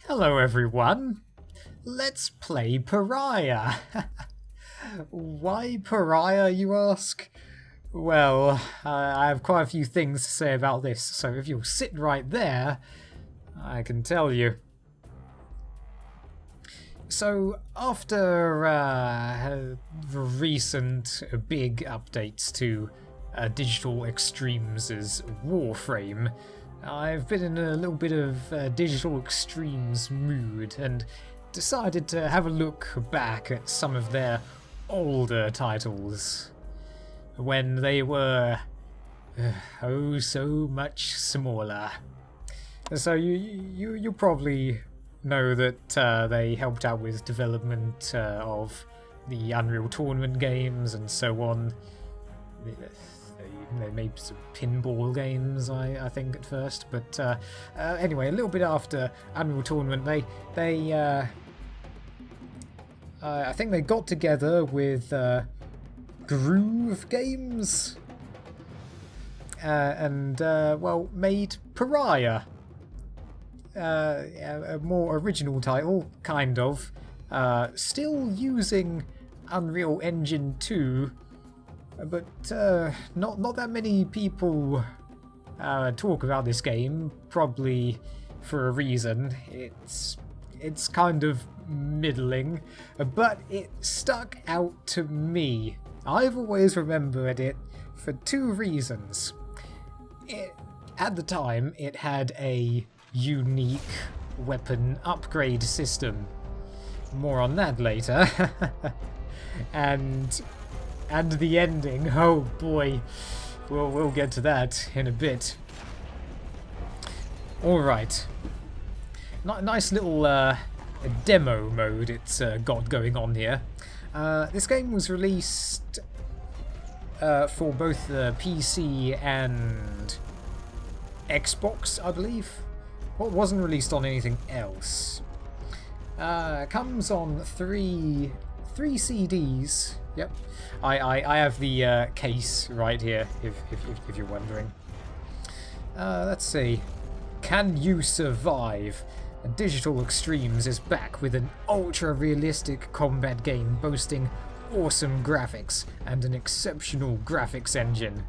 Hello everyone, let's play Pariah. Why Pariah, you ask? Well, I have quite a few things to say about this, so if you'll sit right there, I can tell you. So, after the recent big updates to Digital Extremes' Warframe, I've been in a little bit of Digital Extremes mood and decided to have a look back at some of their older titles when they were oh so much smaller. So you probably know that they helped out with development of the Unreal Tournament games and so on. They made some pinball games, I think, at first, but anyway, a little bit after Unreal Tournament, I think they got together with Groove Games and well, made Pariah, a more original title, kind of, still using Unreal Engine 2. But not that many people talk about this game, probably for a reason. It's kind of middling, but it stuck out to me. I've always remembered it for two reasons. At the time, it had a unique weapon upgrade system. More on that later. And the ending, oh boy, we'll get to that in a bit. Alright, nice little demo mode it's got going on here. This game was released for both the PC and Xbox, I believe. Well, it wasn't released on anything else. Comes on three CDs. Yep, I have the case right here, if you're wondering. Let's see. Can you survive? Digital Extremes is back with an ultra-realistic combat game boasting awesome graphics and an exceptional graphics engine.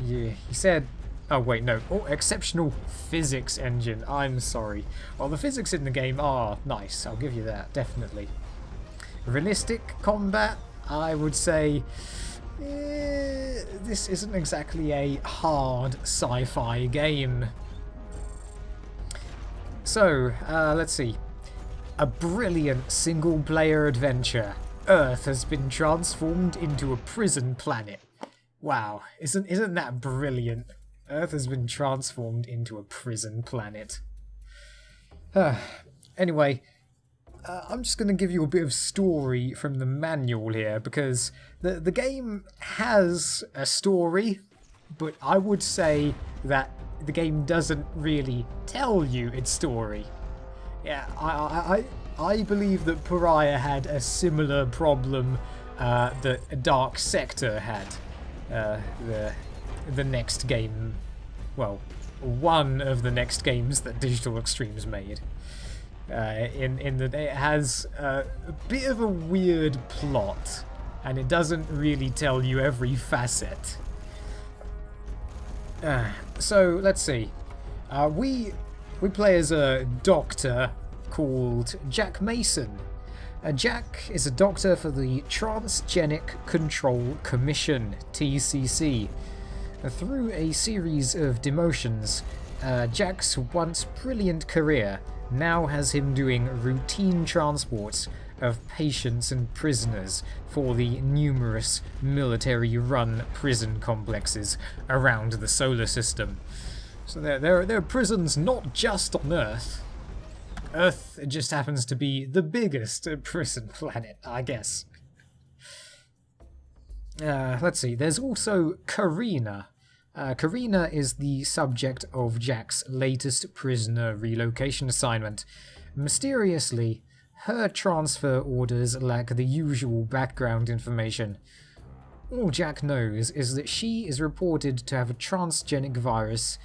Yeah, he said... Oh wait, no. Oh, exceptional physics engine. I'm sorry. Well, the physics in the game are nice. I'll give you that, definitely. Realistic combat? I would say this isn't exactly a hard sci-fi game. So, let's see. A brilliant single-player adventure. Earth has been transformed into a prison planet. Wow, isn't that brilliant? Earth has been transformed into a prison planet. Anyway, I'm just going to give you a bit of story from the manual here, because the game has a story, but I would say that the game doesn't really tell you its story. Yeah, I believe that Pariah had a similar problem that Dark Sector had. The next game, well, one of the next games that Digital Extremes made. In that it has a bit of a weird plot, and it doesn't really tell you every facet. So let's see. We play as a doctor called Jack Mason. Jack is a doctor for the Transgenic Control Commission, TCC. Through a series of demotions, Jack's once brilliant career now has him doing routine transports of patients and prisoners for the numerous military-run prison complexes around the solar system. So there are prisons not just on Earth. Earth just happens to be the biggest prison planet, I guess. Let's see, there's also Karina. Karina is the subject of Jack's latest prisoner relocation assignment. Mysteriously, her transfer orders lack the usual background information. All Jack knows is that she is reported to have a transgenic virus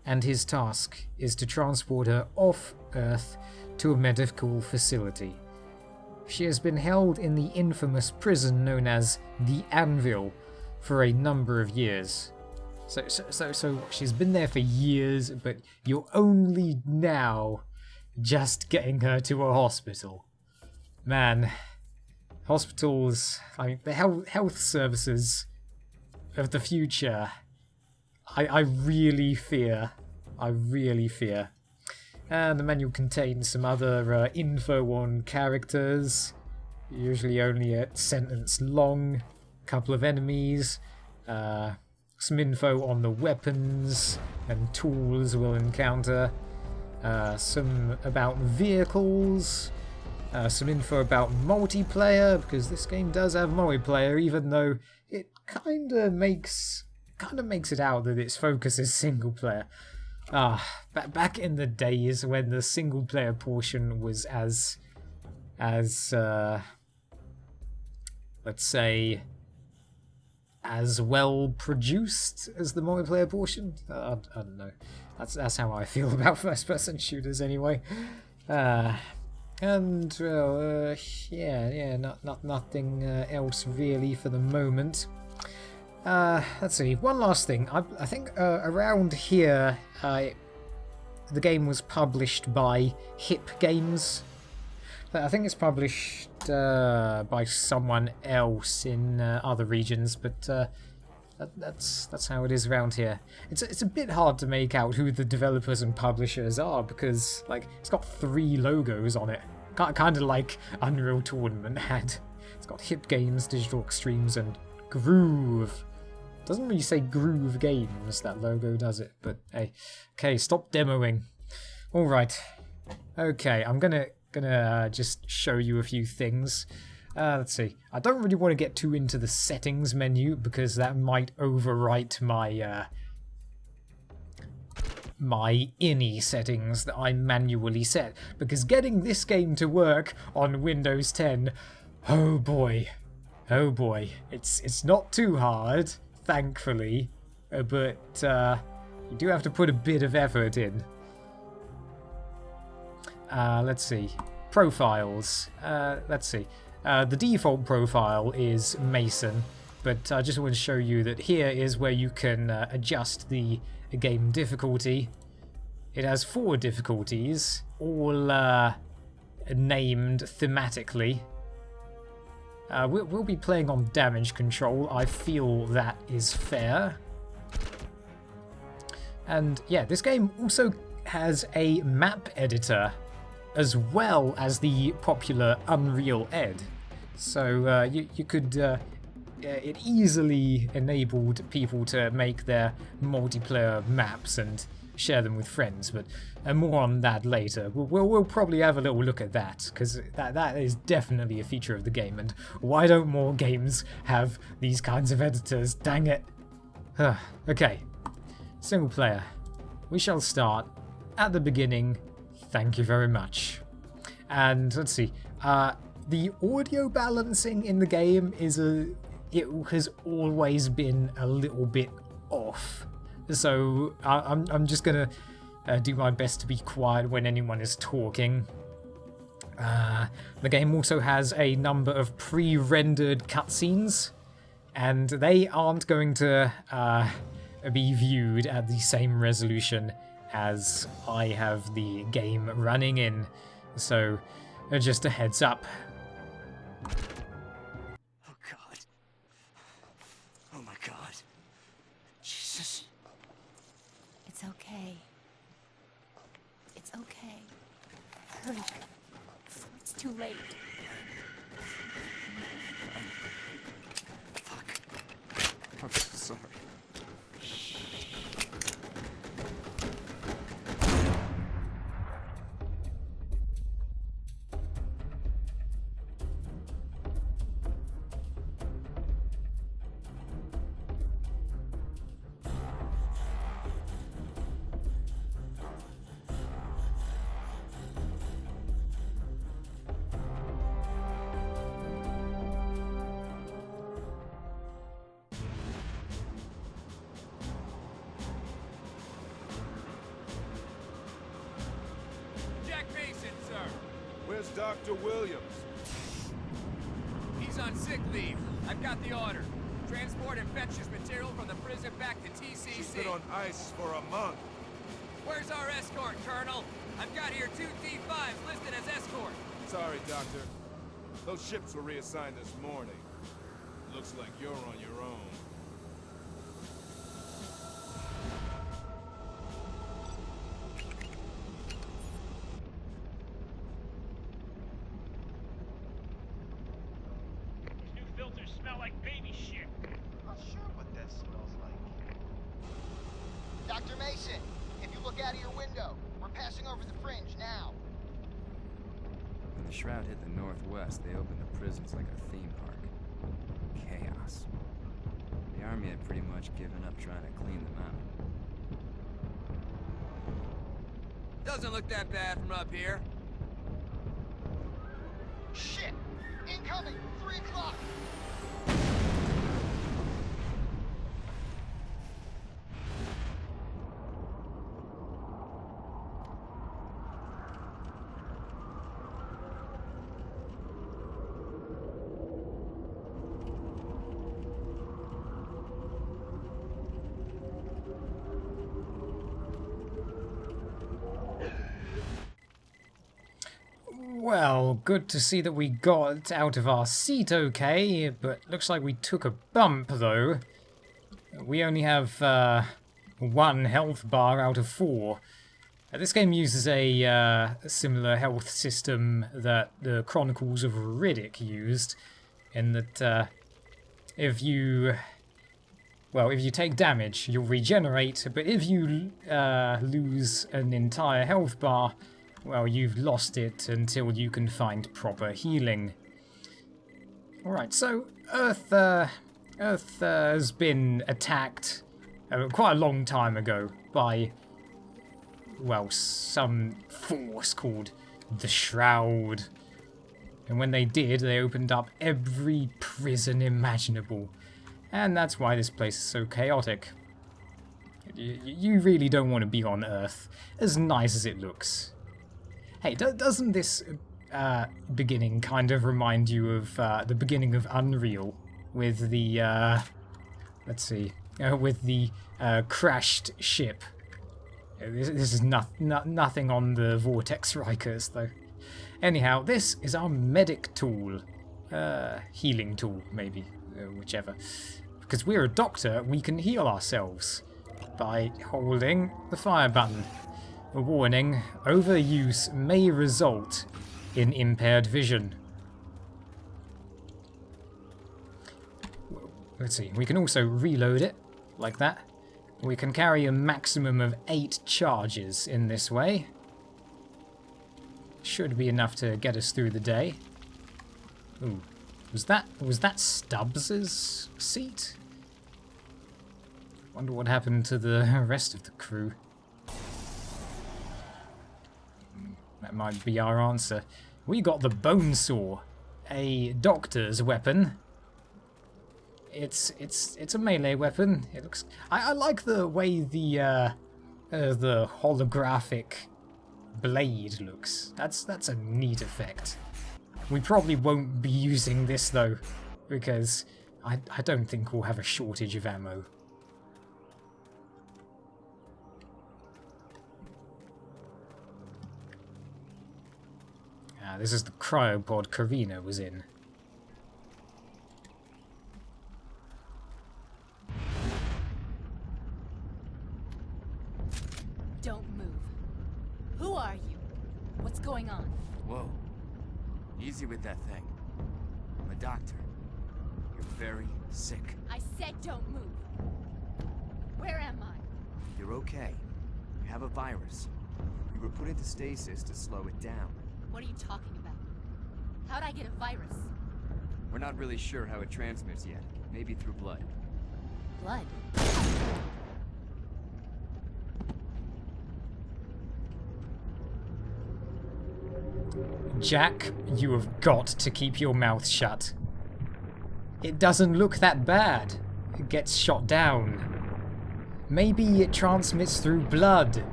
and his task is to transport her off Earth to a medical facility. She has been held in the infamous prison known as the Anvil for a number of years. So she's been there for years, but you're only now just getting her to a hospital. Man, hospitals, like the health services of the future, I really fear. I really fear. And the manual contains some other info on characters, usually only a sentence long, couple of enemies, some info on the weapons and tools we'll encounter, some about vehicles, some info about multiplayer, because this game does have multiplayer, even though it kind of makes it out that its focus is single player. Back in the days when the single player portion was as let's say, as well produced as the multiplayer portion. I don't know. That's how I feel about first-person shooters anyway. And well, nothing else really for the moment. Let's see. One last thing. I think around here, the game was published by Hip Games. I think it's published by someone else in other regions, but that's how it is around here. It's a bit hard to make out who the developers and publishers are because like it's got 3 logos on it, kind of like Unreal Tournament had. It's got Hip Games, Digital Extremes, and Groove. Doesn't really say Groove Games, that logo, does it? But hey, okay, stop demoing. All right, okay, I'm gonna just show you a few things. Let's see. I don't really want to get too into the settings menu because that might overwrite my my INI settings that I manually set. Because getting this game to work on Windows 10, oh boy, it's not too hard, thankfully, but you do have to put a bit of effort in. Let's see. Profiles. Let's see. The default profile is Mason, but I just want to show you that here is where you can adjust the game difficulty. It has 4 difficulties, all named thematically. We'll be playing on damage control. I feel that is fair. And yeah, this game also has a map editor as well as the popular Unreal Ed. So you could... it easily enabled people to make their multiplayer maps and share them with friends, but more on that later. We'll probably have a little look at that, because that is definitely a feature of the game, and why don't more games have these kinds of editors? Dang it! Okay, single player. We shall start at the beginning. Thank you very much. And let's see, the audio balancing in the game it has always been a little bit off. So I'm just gonna do my best to be quiet when anyone is talking. The game also has a number of pre-rendered cutscenes, and they aren't going to be viewed at the same resolution as I have the game running in. So just a heads up. Oh God. Oh my God. Jesus. It's okay. It's okay. Hurry. Before it's too late. Fuck. I'm so sorry. Where's Dr. Williams? He's on sick leave. I've got the order. Transport infectious material from the prison back to TCC. She's been on ice for a month. Where's our escort, Colonel? I've got here 2 D5s listed as escort. Sorry, Doctor. Those ships were reassigned this morning. Looks like you're on your own. These new filters smell like baby shit. Not sure what that smells like. Dr. Mason, if you look out of your window, we're passing over the fringe now. When the Shroud hit the northwest, they opened the prisons like a theme park. Chaos. The army had pretty much given up trying to clean them out. Doesn't look that bad from up here. Shit! Incoming! 3 o'clock! Well, good to see that we got out of our seat okay, but looks like we took a bump though. We only have 1 health bar out of 4. This game uses a similar health system that the Chronicles of Riddick used, in that if you take damage, you'll regenerate, but if you lose an entire health bar, well, you've lost it until you can find proper healing. Alright, so Earth has been attacked quite a long time ago by, well, some force called the Shroud. And when they did, they opened up every prison imaginable. And that's why this place is so chaotic. You really don't want to be on Earth, as nice as it looks. Hey, doesn't this beginning kind of remind you of the beginning of Unreal with the, let's see, with the crashed ship? This is nothing on the Vortex Rikers, though. Anyhow, this is our medic tool. Healing tool, maybe, whichever. Because we're a doctor, we can heal ourselves by holding the fire button. A warning, overuse may result in impaired vision. Let's see, we can also reload it, like that. We can carry a maximum of 8 charges in this way. Should be enough to get us through the day. Ooh, was that Stubbs's seat? Wonder what happened to the rest of the crew. That might be our answer. We got the bone saw, a doctor's weapon. It's a melee weapon. It looks. I like the way the holographic blade looks. That's a neat effect. We probably won't be using this though, because I don't think we'll have a shortage of ammo. This is the cryopod Karina was in. Don't move. Who are you? What's going on? Whoa. Easy with that thing. I'm a doctor. You're very sick. I said don't move. Where am I? You're okay. You have a virus. You were put into stasis to slow it down. What are you talking about? How'd I get a virus? We're not really sure how it transmits yet. Maybe through blood. Blood? Jack, you have got to keep your mouth shut. It doesn't look that bad. It gets shot down. Maybe it transmits through blood.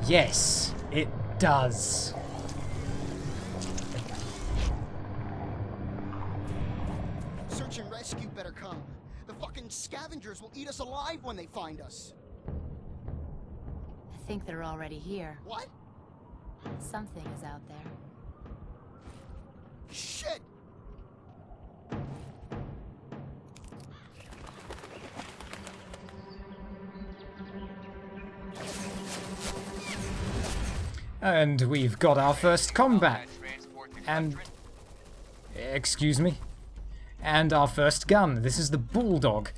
Yes, it does. search and rescue better come. The fucking scavengers will eat us alive when they find us. I think they're already here. What? Something is out there. Shit! And we've got our first combat. And... excuse me? And our first gun. This is the Bulldog.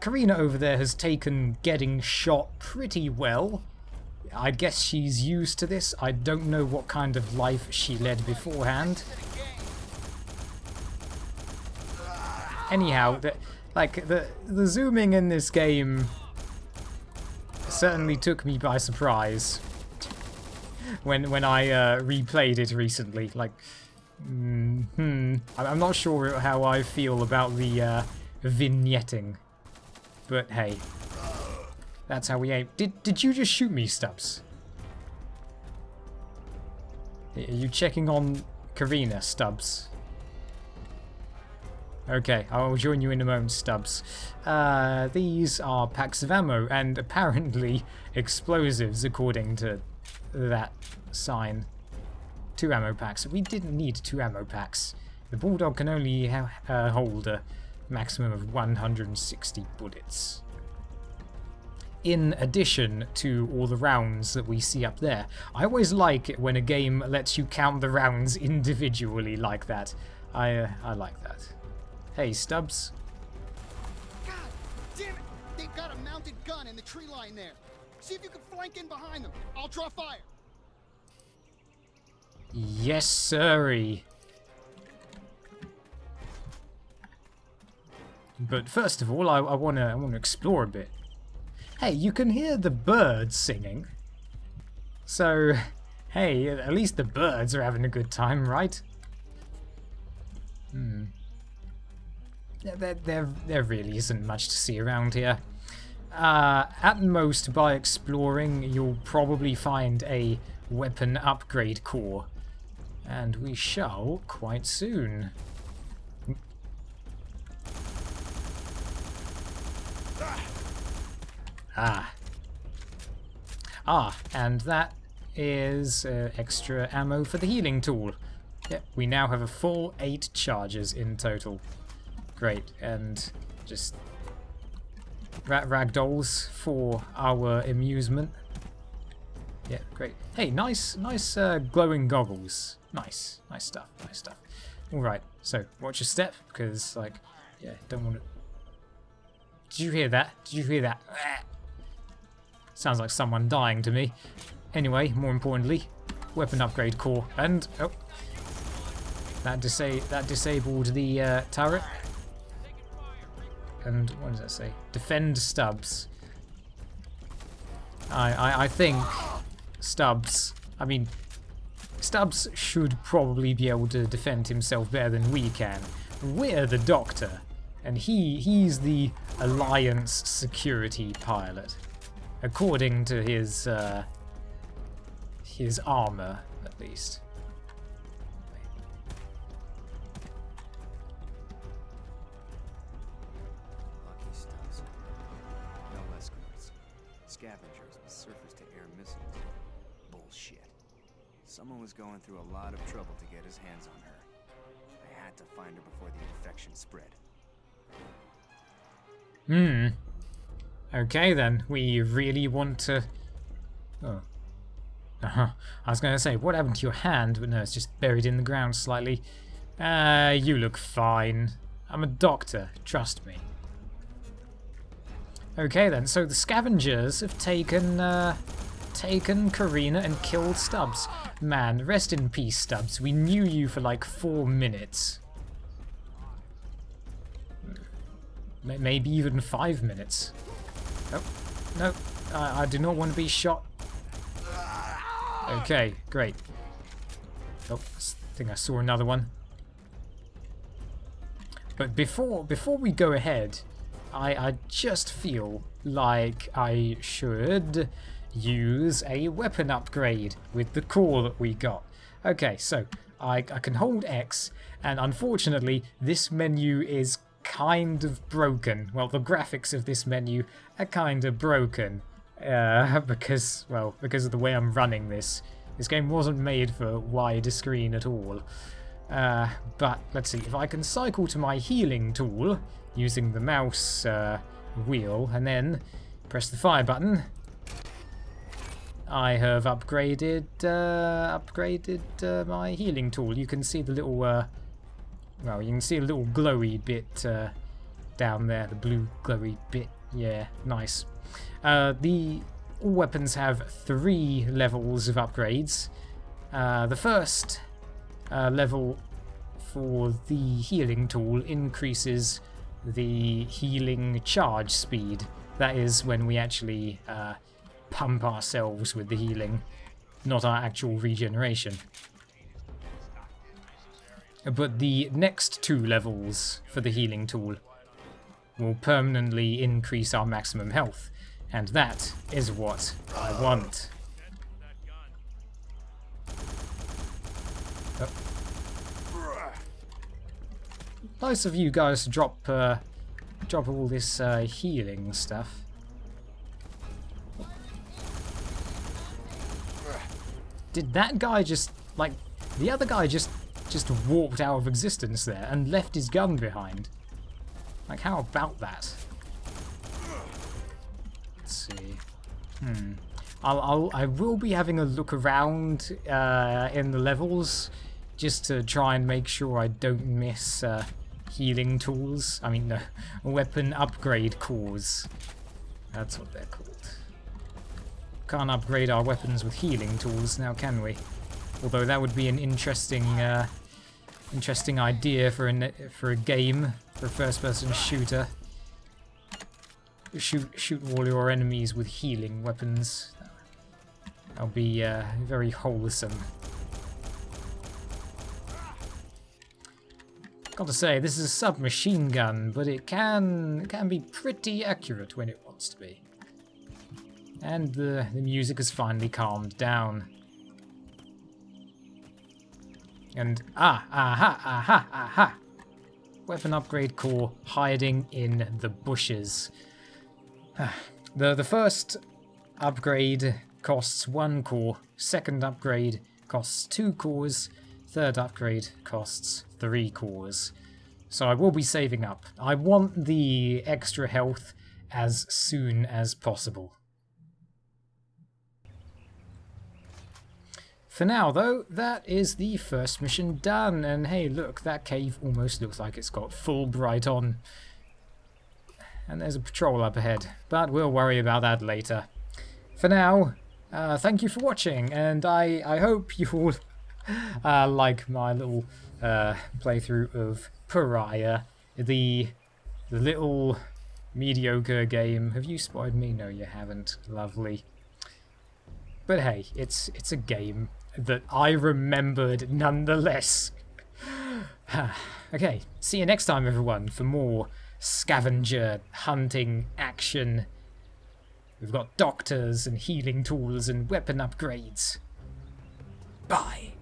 Karina over there has taken getting shot pretty well. I guess she's used to this. I don't know what kind of life she led beforehand. Anyhow, the zooming in this game certainly took me by surprise when I replayed it recently. Like, I'm not sure how I feel about the vignetting, but hey, that's how we aim. Did you just shoot me, Stubbs? Are you checking on Karina, Stubbs? Okay, I'll join you in a moment, Stubbs. These are packs of ammo and apparently explosives, according to that sign. 2 ammo packs. We didn't need 2 ammo packs. The Bulldog can only hold a maximum of 160 bullets. In addition to all the rounds that we see up there. I always like it when a game lets you count the rounds individually like that. I like that. Hey, Stubbs. God damn it! They've got a mounted gun in the tree line there. See if you can flank in behind them. I'll draw fire. Yes, sirree. But first of all, I wanna explore a bit. Hey, you can hear the birds singing. So, hey, at least the birds are having a good time, right? There really isn't much to see around here. At most, by exploring, you'll probably find a weapon upgrade core. And we shall quite soon. And that is extra ammo for the healing tool. Yep, we now have a full 8 charges in total. Great, and just ragdolls for our amusement. Yeah, great. Hey, nice glowing goggles. Nice stuff, nice stuff. Alright, so watch your step, because, like, yeah, don't want to... Did you hear that? Did you hear that? Sounds like someone dying to me. Anyway, more importantly, weapon upgrade core, and, oh, that disabled the turret. And what does that say? Defend Stubbs. I think Stubbs, I mean, Stubbs should probably be able to defend himself better than we can. We're the Doctor, and he's the Alliance security pilot, according to his armor, at least. Lucky Stubbs. No escorts. Scavengers with surface-to-air missiles. Bullshit. Someone was going through a lot of trouble to get his hands on her. I had to find her before the infection spread. Okay then, we really want to... Oh. I was going to say, what happened to your hand? But no, it's just buried in the ground slightly. You look fine. I'm a doctor, trust me. Okay then, so the scavengers have taken Karina and killed Stubbs. Man, rest in peace, Stubbs. We knew you for like 4 minutes. Maybe even 5 minutes. Oh, no, I do not want to be shot. Okay, great. Oh, I think I saw another one. But before we go ahead, I just feel like I should use a weapon upgrade with the core that we got. Okay, so I can hold X, and unfortunately this menu is kind of broken. Well, the graphics of this menu are kind of broken. Because of the way I'm running this. This game wasn't made for wide screen at all. But let's see, if I can cycle to my healing tool using the mouse wheel and then press the fire button, I have upgraded my healing tool. You can see the little well, you can see a little glowy bit down there, the blue glowy bit. Yeah, nice. All weapons have 3 levels of upgrades. The first level for the healing tool increases the healing charge speed. That is when we actually pump ourselves with the healing, not our actual regeneration. But the next 2 levels for the healing tool will permanently increase our maximum health, and that is what I want. Oh. Nice of you guys to drop all this healing stuff. Did that guy just, like, the other guy just warped out of existence there and left his gun behind? Like, how about that? Let's see. I will be having a look around in the levels just to try and make sure I don't miss healing tools. I mean, no, weapon upgrade cores. That's what they're called. Can't upgrade our weapons with healing tools now, can we? Although that would be an interesting idea for a game, for a first-person shooter. Shoot all your enemies with healing weapons. That'll be very wholesome. Got to say, this is a submachine gun, but it can be pretty accurate when it wants to be. And the music has finally calmed down. And aha! Weapon upgrade core hiding in the bushes. The first upgrade costs 1 core, second upgrade costs 2 cores, third upgrade costs 3 cores. So I will be saving up. I want the extra health as soon as possible. For now, though, that is the first mission done, and hey, look, that cave almost looks like it's got full bright on. And there's a patrol up ahead, but we'll worry about that later. For now, thank you for watching, and I hope you all like my little playthrough of Pariah, the little mediocre game. Have you spotted me? No, you haven't. Lovely. But hey, it's a game that I remembered nonetheless. Okay, see you next time, everyone, for more scavenger hunting action. We've got doctors and healing tools and weapon upgrades. Bye.